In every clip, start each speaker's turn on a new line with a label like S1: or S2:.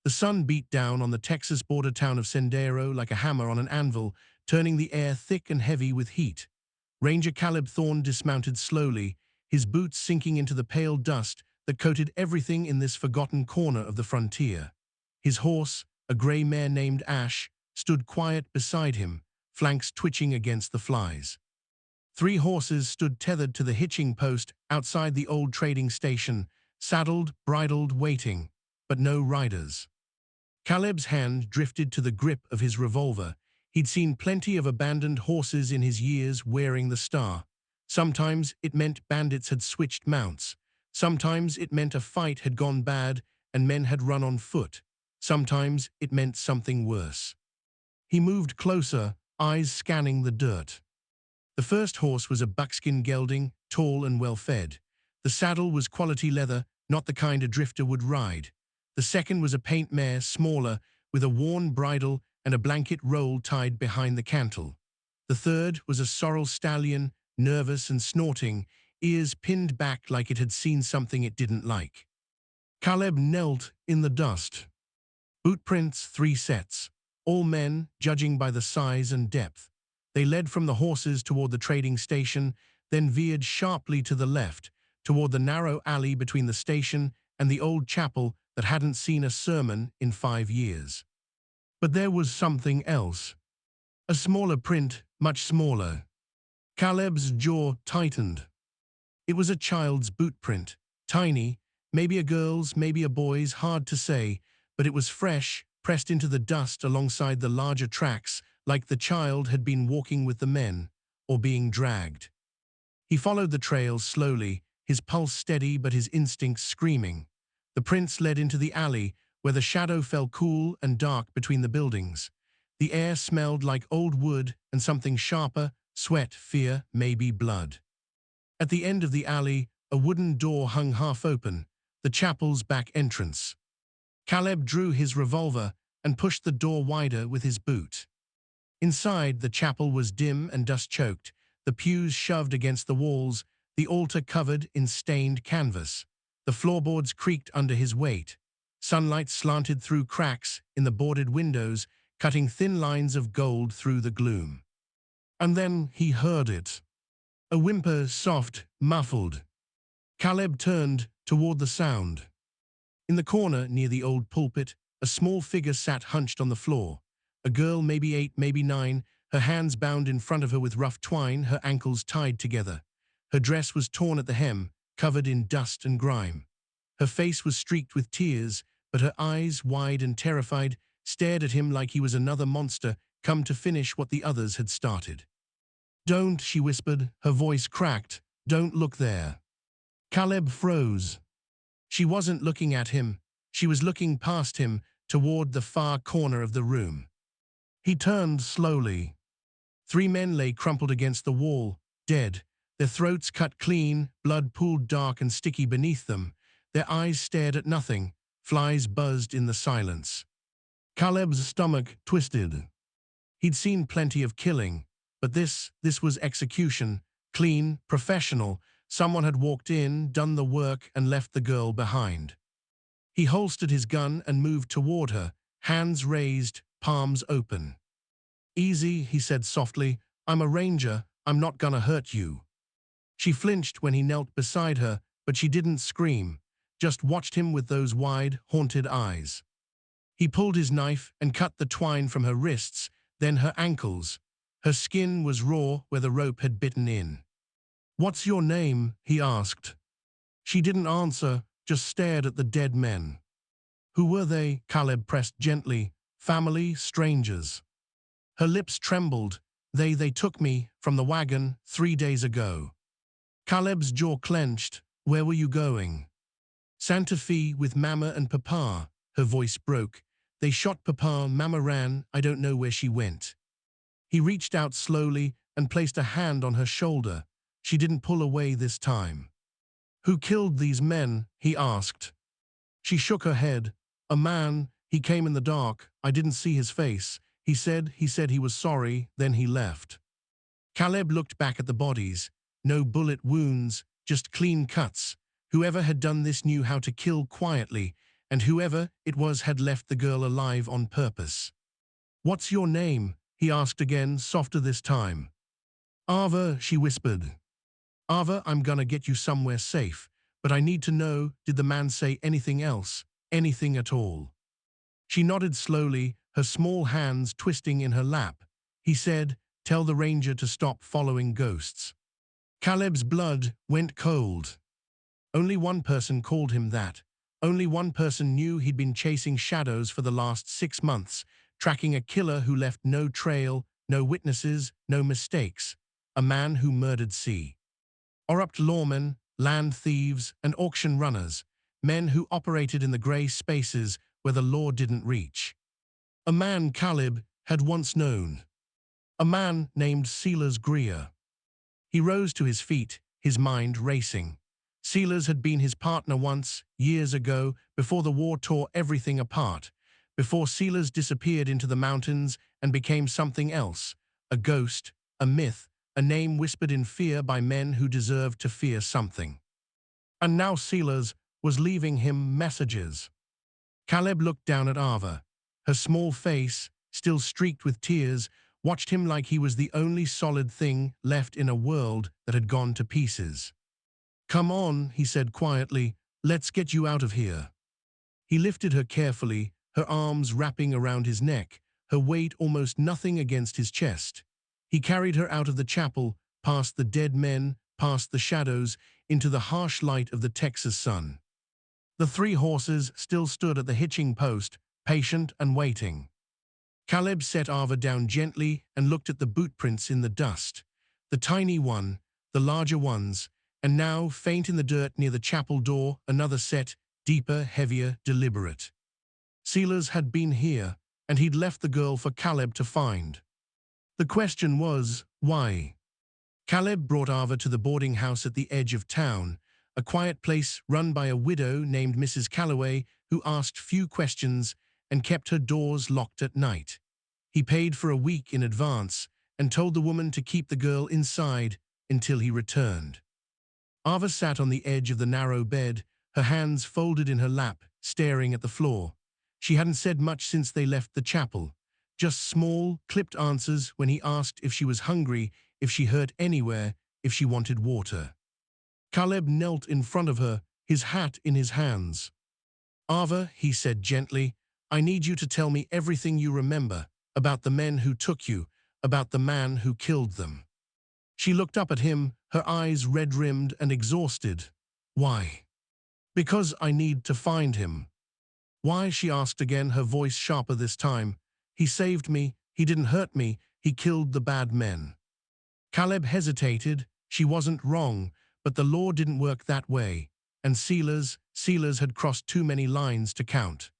S1: The sun beat down on the Texas border town of Sendero like a hammer on an anvil, turning the air thick and heavy with heat. Ranger Caleb Thorne dismounted slowly, his boots sinking into the pale dust that coated everything in this forgotten corner of the frontier. His horse, a gray mare named Ash, stood quiet beside him, flanks twitching against the flies. 3 horses stood tethered to the hitching post outside the old trading station, saddled, bridled, waiting, but no riders. Caleb's hand drifted to the grip of his revolver. He'd seen plenty of abandoned horses in his years wearing the star. Sometimes it meant bandits had switched mounts. Sometimes it meant a fight had gone bad and men had run on foot. Sometimes it meant something worse. He moved closer, eyes scanning the dirt. The first horse was a buckskin gelding, tall and well-fed. The saddle was quality leather, not the kind a drifter would ride. The second was a paint mare, smaller, with a worn bridle and a blanket roll tied behind the cantle. The third was a sorrel stallion, nervous and snorting, ears pinned back like it had seen something it didn't like. Caleb knelt in the dust. Bootprints, 3 sets. All men, judging by the size and depth. They led from the horses toward the trading station, then veered sharply to the left, toward the narrow alley between the station and the old chapel that hadn't seen a sermon in 5 years. But there was something else. A smaller print, much smaller. Caleb's jaw tightened. It was a child's boot print, tiny, maybe a girl's, maybe a boy's, hard to say, but it was fresh, pressed into the dust alongside the larger tracks, like the child had been walking with the men, or being dragged. He followed the trail slowly, his pulse steady but his instincts screaming. The prints led into the alley, where the shadow fell cool and dark between the buildings. The air smelled like old wood and something sharper, sweat, fear, maybe blood. At the end of the alley, a wooden door hung half open, the chapel's back entrance. Caleb drew his revolver and pushed the door wider with his boot. Inside, the chapel was dim and dust-choked, the pews shoved against the walls, the altar covered in stained canvas. The floorboards creaked under his weight. Sunlight slanted through cracks in the boarded windows, cutting thin lines of gold through the gloom. And then he heard it. A whimper, soft, muffled. Caleb turned toward the sound. In the corner near the old pulpit, a small figure sat hunched on the floor. A girl, maybe 8, maybe 9, her hands bound in front of her with rough twine, her ankles tied together. Her dress was torn at the hem, covered in dust and grime. Her face was streaked with tears, but her eyes, wide and terrified, stared at him like he was another monster come to finish what the others had started. "Don't," she whispered, her voice cracked. "Don't look there." Caleb froze. She wasn't looking at him. She was looking past him, toward the far corner of the room. He turned slowly. 3 men lay crumpled against the wall, dead, their throats cut clean, blood pooled dark and sticky beneath them. Their eyes stared at nothing. Flies buzzed in the silence. Caleb's stomach twisted. He'd seen plenty of killing, but this was execution, clean, professional. Someone had walked in, done the work, and left the girl behind. He holstered his gun and moved toward her, hands raised, palms open. "Easy," he said softly. "I'm a ranger. I'm not gonna hurt you." She flinched when he knelt beside her, but she didn't scream, just watched him with those wide, haunted eyes. He pulled his knife and cut the twine from her wrists, then her ankles. Her skin was raw where the rope had bitten in. "What's your name?" he asked. She didn't answer, just stared at the dead men. "Who were they?" Caleb pressed gently. "Family, strangers?" Her lips trembled. They took me from the wagon 3 days ago." Caleb's jaw clenched. "Where were you going?" "Santa Fe with Mama and Papa." Her voice broke. "They shot Papa, Mama ran, I don't know where she went." He reached out slowly and placed a hand on her shoulder. She didn't pull away this time. "Who killed these men?" he asked. She shook her head. "A man, he came in the dark, I didn't see his face. He said he was sorry, then he left." Caleb looked back at the bodies. No bullet wounds, just clean cuts. Whoever had done this knew how to kill quietly, and whoever it was had left the girl alive on purpose. "What's your name?" he asked again, softer this time. "Ava," she whispered. "Ava, I'm gonna get you somewhere safe, but I need to know, did the man say anything else? Anything at all?" She nodded slowly, her small hands twisting in her lap. He said, "Tell the ranger to stop following ghosts." Caleb's blood went cold. Only one person called him that. Only one person knew he'd been chasing shadows for the last 6 months, tracking a killer who left no trail, no witnesses, no mistakes. A man who murdered corrupt lawmen, land thieves, and auction runners, men who operated in the grey spaces where the law didn't reach. A man Caleb had once known. A man named Silas Greer. He rose to his feet, his mind racing. Silas had been his partner once, years ago, before the war tore everything apart, before Silas disappeared into the mountains and became something else, a ghost, a myth, a name whispered in fear by men who deserved to fear something. And now Silas was leaving him messages. Caleb looked down at Ava. Her small face, still streaked with tears, watched him like he was the only solid thing left in a world that had gone to pieces. "Come on," he said quietly, "let's get you out of here." He lifted her carefully, her arms wrapping around his neck, her weight almost nothing against his chest. He carried her out of the chapel, past the dead men, past the shadows, into the harsh light of the Texas sun. The 3 horses still stood at the hitching post, patient and waiting. Caleb set Ava down gently and looked at the bootprints in the dust. The tiny one, the larger ones, and now, faint in the dirt near the chapel door, another set, deeper, heavier, deliberate. Silas had been here, and he'd left the girl for Caleb to find. The question was, why? Caleb brought Ava to the boarding house at the edge of town, a quiet place run by a widow named Mrs. Calloway who asked few questions and kept her doors locked at night. He paid for a week in advance and told the woman to keep the girl inside until he returned. Ava sat on the edge of the narrow bed, her hands folded in her lap, staring at the floor. She hadn't said much since they left the chapel, just small, clipped answers when he asked if she was hungry, if she hurt anywhere, if she wanted water. Caleb knelt in front of her, his hat in his hands. "Ava," he said gently, "I need you to tell me everything you remember, about the men who took you, about the man who killed them." She looked up at him, her eyes red-rimmed and exhausted. "Why?" "Because I need to find him." "Why?" she asked again, her voice sharper this time. "He saved me, he didn't hurt me, he killed the bad men." Caleb hesitated. She wasn't wrong, but the law didn't work that way, and Silas had crossed too many lines to count.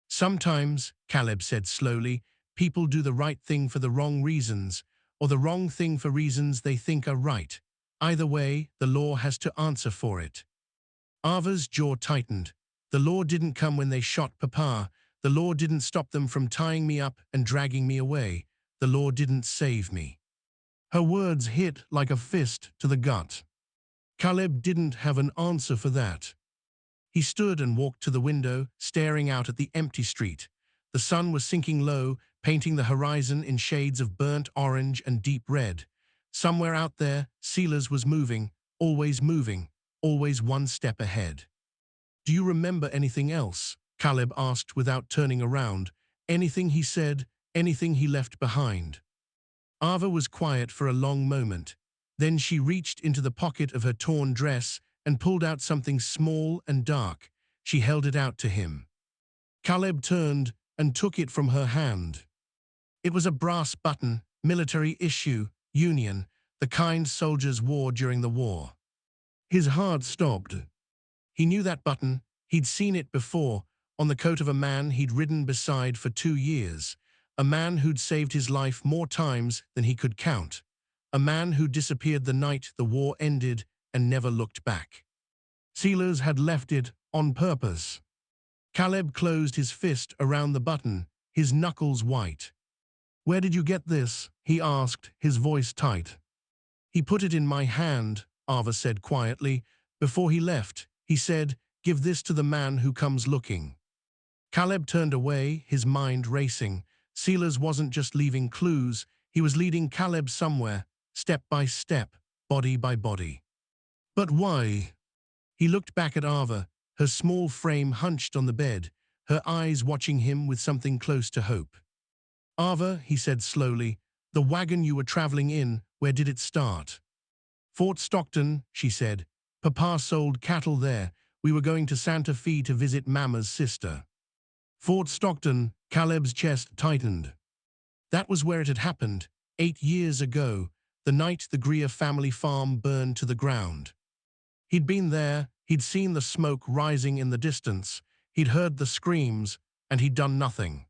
S1: "Sometimes," Caleb said slowly, "people do the right thing for the wrong reasons, or the wrong thing for reasons they think are right. Either way, the law has to answer for it." Ava's jaw tightened. "The law didn't come when they shot Papa. The law didn't stop them from tying me up and dragging me away. The law didn't save me." Her words hit like a fist to the gut. Caleb didn't have an answer for that. He stood and walked to the window, staring out at the empty street. The sun was sinking low, painting the horizon in shades of burnt orange and deep red. Somewhere out there, Silas was moving, always one step ahead. "Do you remember anything else?" Caleb asked without turning around. "Anything he said, anything he left behind?" Ava was quiet for a long moment. Then she reached into the pocket of her torn dress and pulled out something small and dark. She held it out to him. Caleb turned and took it from her hand. It was a brass button, military issue, Union, the kind soldiers wore during the war. His heart stopped. He knew that button. He'd seen it before, on the coat of a man he'd ridden beside for 2 years, a man who'd saved his life more times than he could count, a man who disappeared the night the war ended and never looked back. Silas had left it on purpose. Caleb closed his fist around the button, his knuckles white. "Where did you get this?" he asked, his voice tight. "He put it in my hand," Ava said quietly. "Before he left, he said, 'Give this to the man who comes looking.'" Caleb turned away, his mind racing. Silas wasn't just leaving clues, he was leading Caleb somewhere, step by step, body by body. But why? He looked back at Ava, her small frame hunched on the bed, her eyes watching him with something close to hope. Ava, he said slowly, the wagon you were traveling in, where did it start? Fort Stockton, she said. Papa sold cattle there. We were going to Santa Fe to visit Mama's sister. Fort Stockton, Caleb's chest tightened. That was where it had happened, 8 years ago, the night the Greer family farm burned to the ground. He'd been there, he'd seen the smoke rising in the distance, he'd heard the screams, and he'd done nothing.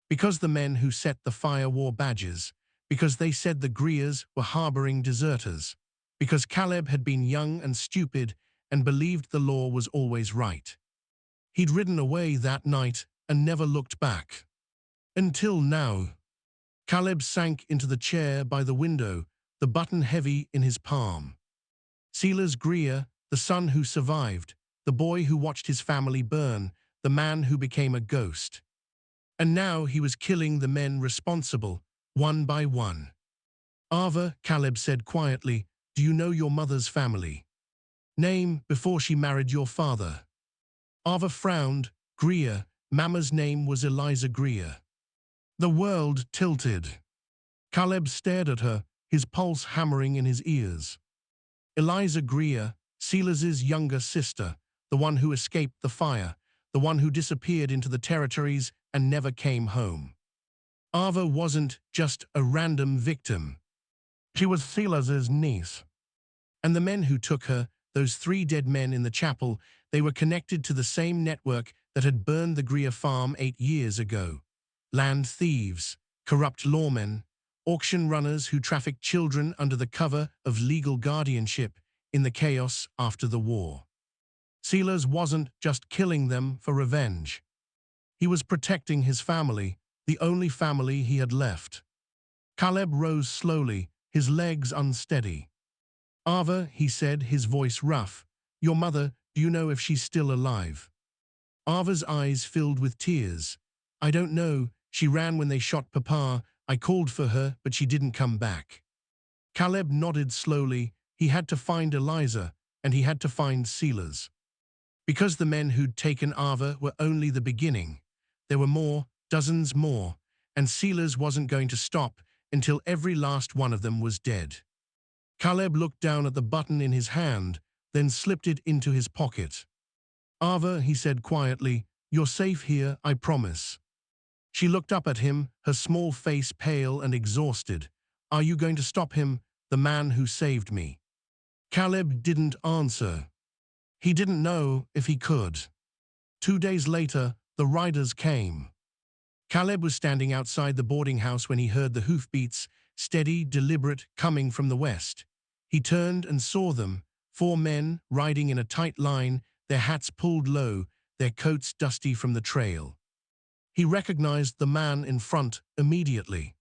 S1: Because the men who set the fire wore badges, because they said the Greers were harboring deserters, because Caleb had been young and stupid and believed the law was always right. He'd ridden away that night and never looked back. Until now. Caleb sank into the chair by the window, the button heavy in his palm. Silas Greer, the son who survived, the boy who watched his family burn, the man who became a ghost. And now he was killing the men responsible, one by one. Ava, Caleb said quietly, do you know your mother's family? Name before she married your father. Ava frowned. Greer, Mama's name was Eliza Greer. The world tilted. Caleb stared at her, his pulse hammering in his ears. Eliza Greer, Silas's younger sister, the one who escaped the fire, the one who disappeared into the territories and never came home. Ava wasn't just a random victim. She was Silas's niece. And the men who took her, those 3 dead men in the chapel, they were connected to the same network that had burned the Greer farm 8 years ago. Land thieves, corrupt lawmen, auction runners who trafficked children under the cover of legal guardianship in the chaos after the war. Silas wasn't just killing them for revenge. He was protecting his family, the only family he had left. Caleb rose slowly, his legs unsteady. Ava, he said, his voice rough, your mother, do you know if she's still alive? Ava's eyes filled with tears. I don't know, she ran when they shot Papa. I called for her, but she didn't come back. Caleb nodded slowly. He had to find Eliza, and he had to find Silas. Because the men who'd taken Ava were only the beginning. There were more, dozens more, and Silas wasn't going to stop until every last one of them was dead. Caleb looked down at the button in his hand, then slipped it into his pocket. Ava, he said quietly, you're safe here, I promise. She looked up at him, her small face pale and exhausted. Are you going to stop him, the man who saved me? Caleb didn't answer. He didn't know if he could. 2 days later, the riders came. Caleb was standing outside the boarding house when he heard the hoofbeats, steady, deliberate, coming from the west. He turned and saw them, 4 men riding in a tight line, their hats pulled low, their coats dusty from the trail. He recognized the man in front immediately.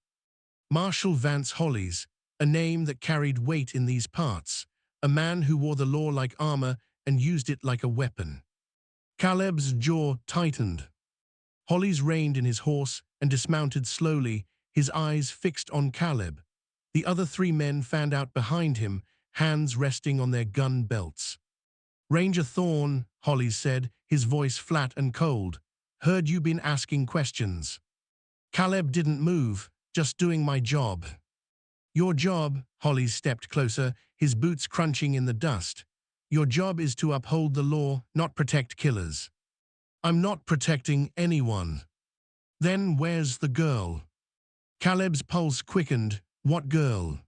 S1: Marshal Vance Hollis, a name that carried weight in these parts, a man who wore the law like armor and used it like a weapon. Caleb's jaw tightened. Hollis reined in his horse and dismounted slowly, his eyes fixed on Caleb. The other 3 men fanned out behind him, hands resting on their gun belts. Ranger Thorne, Hollis said, his voice flat and cold. Heard you been asking questions. Caleb didn't move, just doing my job. Your job, Hollis stepped closer, his boots crunching in the dust. Your job is to uphold the law, not protect killers. I'm not protecting anyone. Then where's the girl? Caleb's pulse quickened. What girl?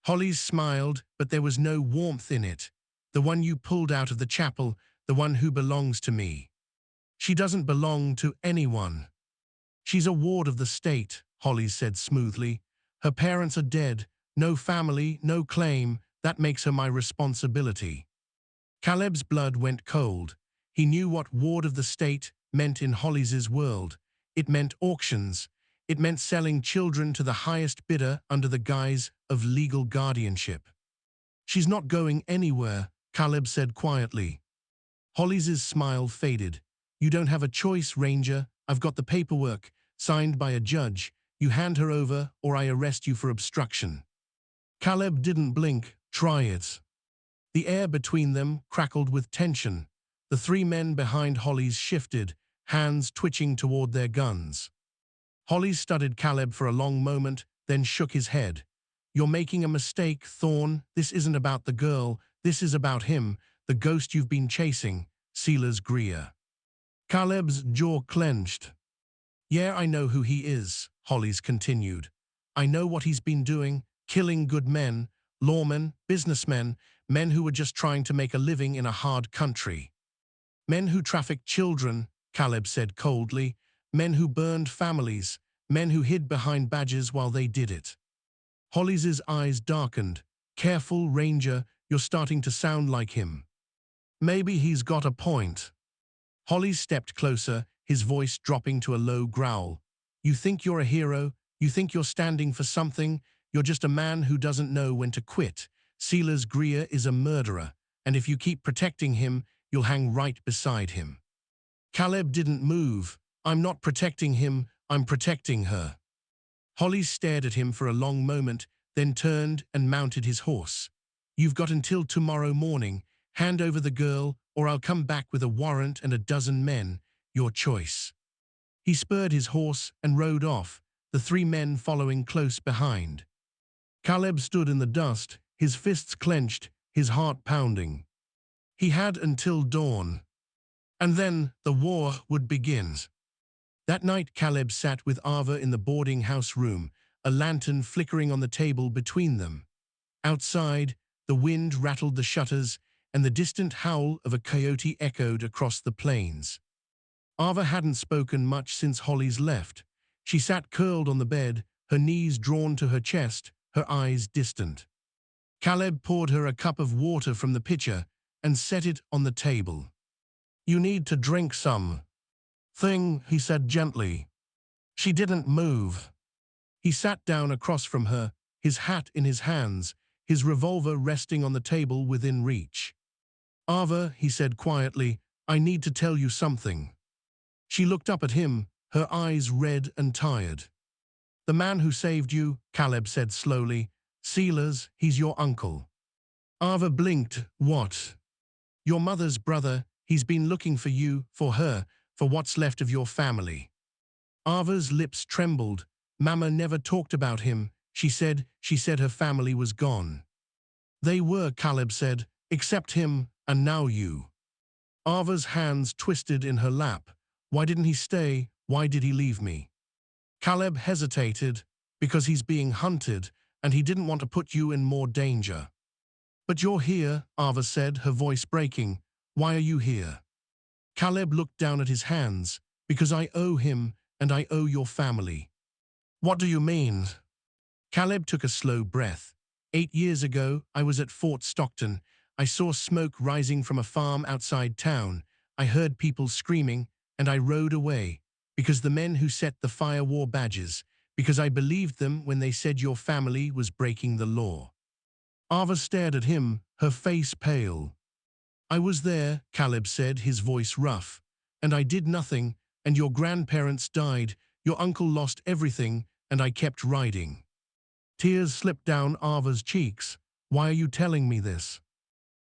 S1: Hollis smiled, but there was no warmth in it. The one you pulled out of the chapel, the one who belongs to me. She doesn't belong to anyone. She's a ward of the state, Hollis said smoothly. Her parents are dead, no family, no claim. That makes her my responsibility. Caleb's blood went cold. He knew what ward of the state meant in Hollis's world. It meant auctions. It meant selling children to the highest bidder under the guise of legal guardianship. She's not going anywhere, Caleb said quietly. Hollis's smile faded. You don't have a choice, Ranger. I've got the paperwork, signed by a judge. You hand her over, or I arrest you for obstruction. Caleb didn't blink. Try it. The air between them crackled with tension. The three men behind Holly's shifted, hands twitching toward their guns. Holly studied Caleb for a long moment, then shook his head. You're making a mistake, Thorn. This isn't about the girl. This is about him, the ghost you've been chasing, Sealer's Greer. Caleb's jaw clenched. Yeah, I know who he is, Holly's continued. I know what he's been doing, killing good men, lawmen, businessmen, men who were just trying to make a living in a hard country. Men who trafficked children, Caleb said coldly, men who burned families, men who hid behind badges while they did it. Holly's eyes darkened. Careful, Ranger, you're starting to sound like him. Maybe he's got a point. Holly stepped closer, his voice dropping to a low growl. You think you're a hero? You think you're standing for something? You're just a man who doesn't know when to quit. Sealer's Greer is a murderer, and if you keep protecting him, you'll hang right beside him. Caleb didn't move. I'm not protecting him, I'm protecting her. Holly stared at him for a long moment, then turned and mounted his horse. You've got until tomorrow morning. Hand over the girl, or I'll come back with a warrant and a dozen men. Your choice. He spurred his horse and rode off, the three men following close behind. Caleb stood in the dust, his fists clenched, his heart pounding. He had until dawn. And then the war would begin. That night Caleb sat with Ava in the boarding house room, a lantern flickering on the table between them. Outside, the wind rattled the shutters, and the distant howl of a coyote echoed across the plains. Ava hadn't spoken much since Holly's left. She sat curled on the bed, her knees drawn to her chest, her eyes distant. Caleb poured her a cup of water from the pitcher and set it on the table. You need to drink some. Thing, he said gently. She didn't move. He sat down across from her, his hat in his hands, his revolver resting on the table within reach. Ava, he said quietly, I need to tell you something. She looked up at him, her eyes red and tired. The man who saved you, Caleb said slowly, Sealers, he's your uncle. Ava blinked. What? Your mother's brother, he's been looking for you, for her, for what's left of your family. Ava's lips trembled. Mama never talked about him, she said her family was gone. They were, Caleb said, except him, and now you. Ava's hands twisted in her lap. Why didn't he stay? Why did he leave me? Caleb hesitated, because he's being hunted, and he didn't want to put you in more danger. But you're here, Ava said, her voice breaking. Why are you here? Caleb looked down at his hands. Because I owe him, and I owe your family. What do you mean? Caleb took a slow breath. 8 years ago, I was at Fort Stockton. I saw smoke rising from a farm outside town. I heard people screaming, and I rode away. Because the men who set the fire wore badges. Because I believed them when they said your family was breaking the law. Ava stared at him, her face pale. I was there, Caleb said, his voice rough. And I did nothing, and your grandparents died, your uncle lost everything, and I kept riding. Tears slipped down Ava's cheeks. Why are you telling me this?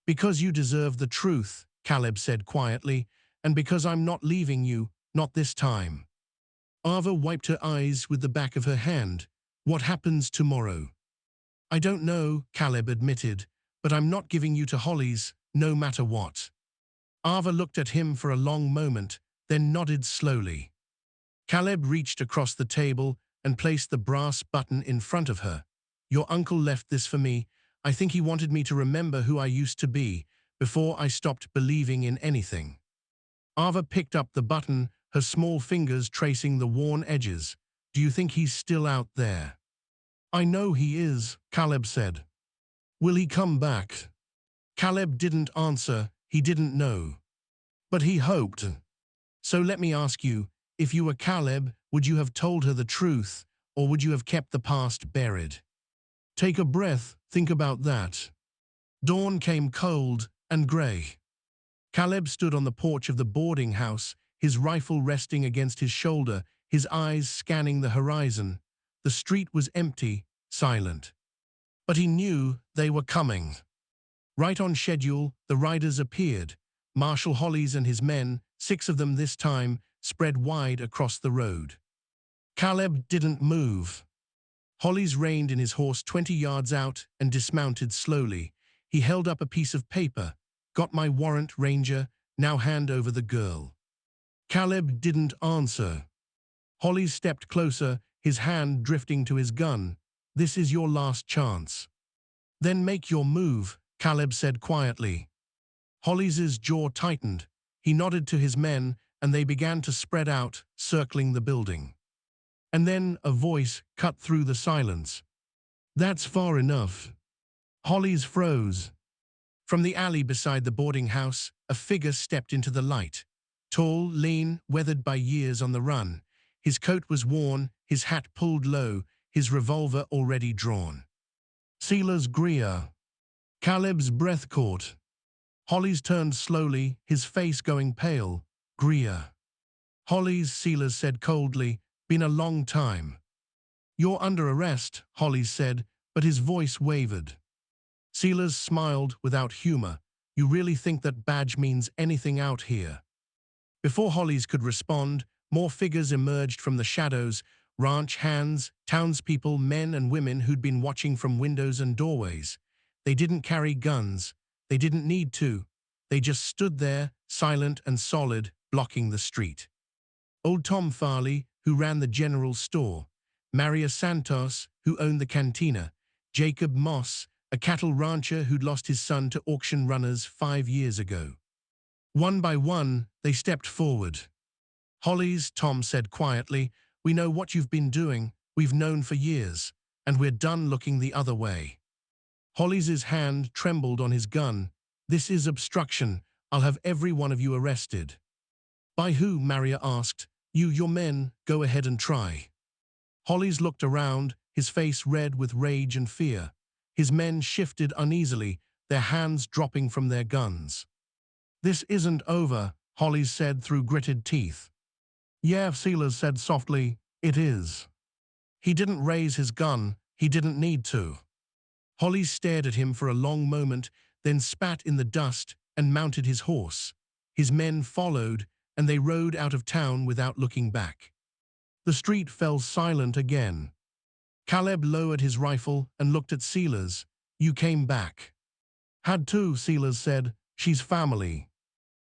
S1: Because you deserve the truth, Caleb said quietly, and because I'm not leaving you, not this time. Ava wiped her eyes with the back of her hand. What happens tomorrow? I don't know, Caleb admitted, but I'm not giving you to Holly's, no matter what. Ava looked at him for a long moment, then nodded slowly. Caleb reached across the table and placed the brass button in front of her. Your uncle left this for me. I think he wanted me to remember who I used to be, before I stopped believing in anything. Ava picked up the button, her small fingers tracing the worn edges. Do you think he's still out there? I know he is, Caleb said. Will he come back? Caleb didn't answer, he didn't know. But he hoped. So let me ask you, if you were Caleb, would you have told her the truth, or would you have kept the past buried? Take a breath, think about that. Dawn came cold and grey. Caleb stood on the porch of the boarding house, his rifle resting against his shoulder, his eyes scanning the horizon. The street was empty, silent. But he knew they were coming. Right on schedule, the riders appeared. Marshal Hollis and his men, 6 of them this time, spread wide across the road. Caleb didn't move. Hollis reined in his horse 20 yards out and dismounted slowly. He held up a piece of paper. "Got my warrant, Ranger. Now hand over the girl." Caleb didn't answer. Hollis stepped closer, his hand drifting to his gun. "This is your last chance." "Then make your move," Caleb said quietly. Hollis's jaw tightened. He nodded to his men, and they began to spread out, circling the building. And then a voice cut through the silence. "That's far enough." Hollis froze. From the alley beside the boarding house, a figure stepped into the light. Tall, lean, weathered by years on the run. His coat was worn, his hat pulled low, his revolver already drawn. Silas Greer. Caleb's breath caught. Hollis turned slowly, his face going pale. "Greer." "Hollis," Silas said coldly, "been a long time." "You're under arrest," Hollis said, but his voice wavered. Silas smiled without humor. "You really think that badge means anything out here?" Before Hollis could respond, more figures emerged from the shadows, ranch hands, townspeople, men and women who'd been watching from windows and doorways. They didn't carry guns. They didn't need to. They just stood there, silent and solid, blocking the street. Old Tom Farley, who ran the general store. Maria Santos, who owned the cantina. Jacob Moss, a cattle rancher who'd lost his son to auction runners 5 years ago. One by one, they stepped forward. "Hollis," Tom said quietly, "we know what you've been doing, we've known for years, and we're done looking the other way." Hollis's hand trembled on his gun. "This is obstruction. I'll have every one of you arrested." "By who?" Maria asked. "You, your men, go ahead and try." Hollis looked around, his face red with rage and fear. His men shifted uneasily, their hands dropping from their guns. "This isn't over," Hollis said through gritted teeth. "Yeah," Silas said softly, "it is." He didn't raise his gun, he didn't need to. Hollis stared at him for a long moment, then spat in the dust and mounted his horse. His men followed, and they rode out of town without looking back. The street fell silent again. Caleb lowered his rifle and looked at Silas. "You came back." "Had to," Silas said. "She's family."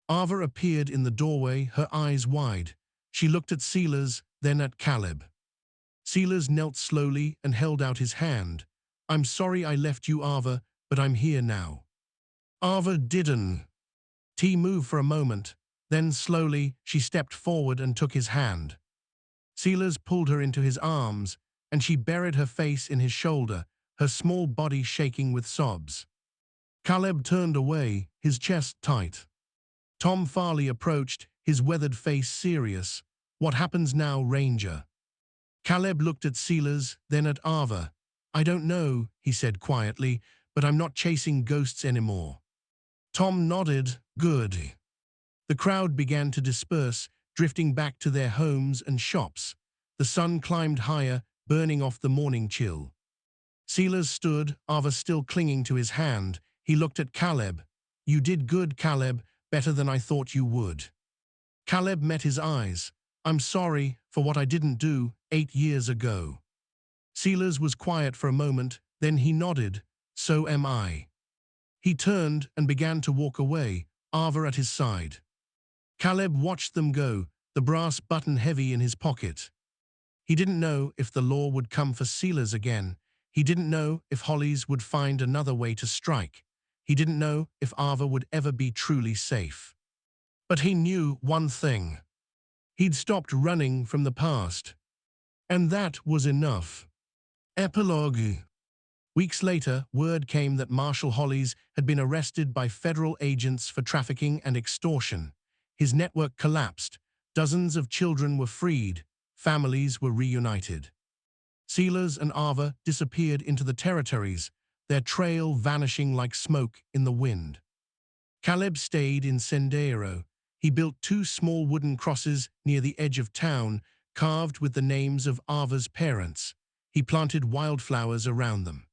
S1: Ava appeared in the doorway, her eyes wide. She looked at Silas, then at Caleb. Silas knelt slowly and held out his hand. "I'm sorry I left you, Ava, but I'm here now." Ava didn't. T moved for a moment. Then slowly, she stepped forward and took his hand. Silas pulled her into his arms, and she buried her face in his shoulder, her small body shaking with sobs. Caleb turned away, his chest tight. Tom Farley approached, his weathered face serious. "What happens now, Ranger?" Caleb looked at Silas, then at Ava. "I don't know," he said quietly, "but I'm not chasing ghosts anymore." Tom nodded. "Good." The crowd began to disperse, drifting back to their homes and shops. The sun climbed higher, burning off the morning chill. Silas stood, Ava still clinging to his hand. He looked at Caleb. "You did good, Caleb, better than I thought you would." Caleb met his eyes. "I'm sorry for what I didn't do 8 years ago." Silas was quiet for a moment, then he nodded. "So am I." He turned and began to walk away, Ava at his side. Caleb watched them go, the brass button heavy in his pocket. He didn't know if the law would come for Silas again. He didn't know if Hollis would find another way to strike. He didn't know if Ava would ever be truly safe. But he knew one thing. He'd stopped running from the past. And that was enough. Epilogue. Weeks later, word came that Marshal Hollis had been arrested by federal agents for trafficking and extortion. His network collapsed. Dozens of children were freed. Families were reunited. Silas and Ava disappeared into the territories, their trail vanishing like smoke in the wind. Caleb stayed in Sendero. He built two small wooden crosses near the edge of town, carved with the names of Ava's parents. He planted wildflowers around them.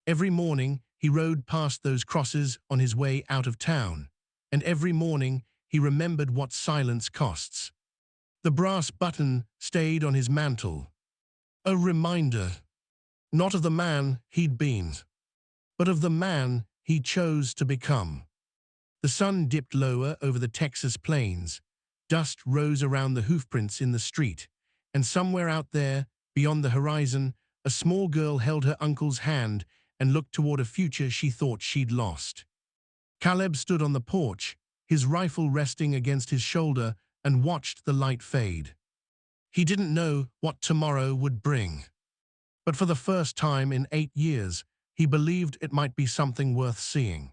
S1: Every morning, he rode past those crosses on his way out of town, and every morning he remembered what silence costs. The brass button stayed on his mantle, a reminder, not of the man he'd been, but of the man he chose to become. The sun dipped lower over the Texas plains. Dust rose around the hoofprints in the street, and somewhere out there, beyond the horizon, a small girl held her uncle's hand and looked toward a future she thought she'd lost. Caleb stood on the porch, his rifle resting against his shoulder, and watched the light fade. He didn't know what tomorrow would bring, but for the first time in 8 years, he believed it might be something worth seeing.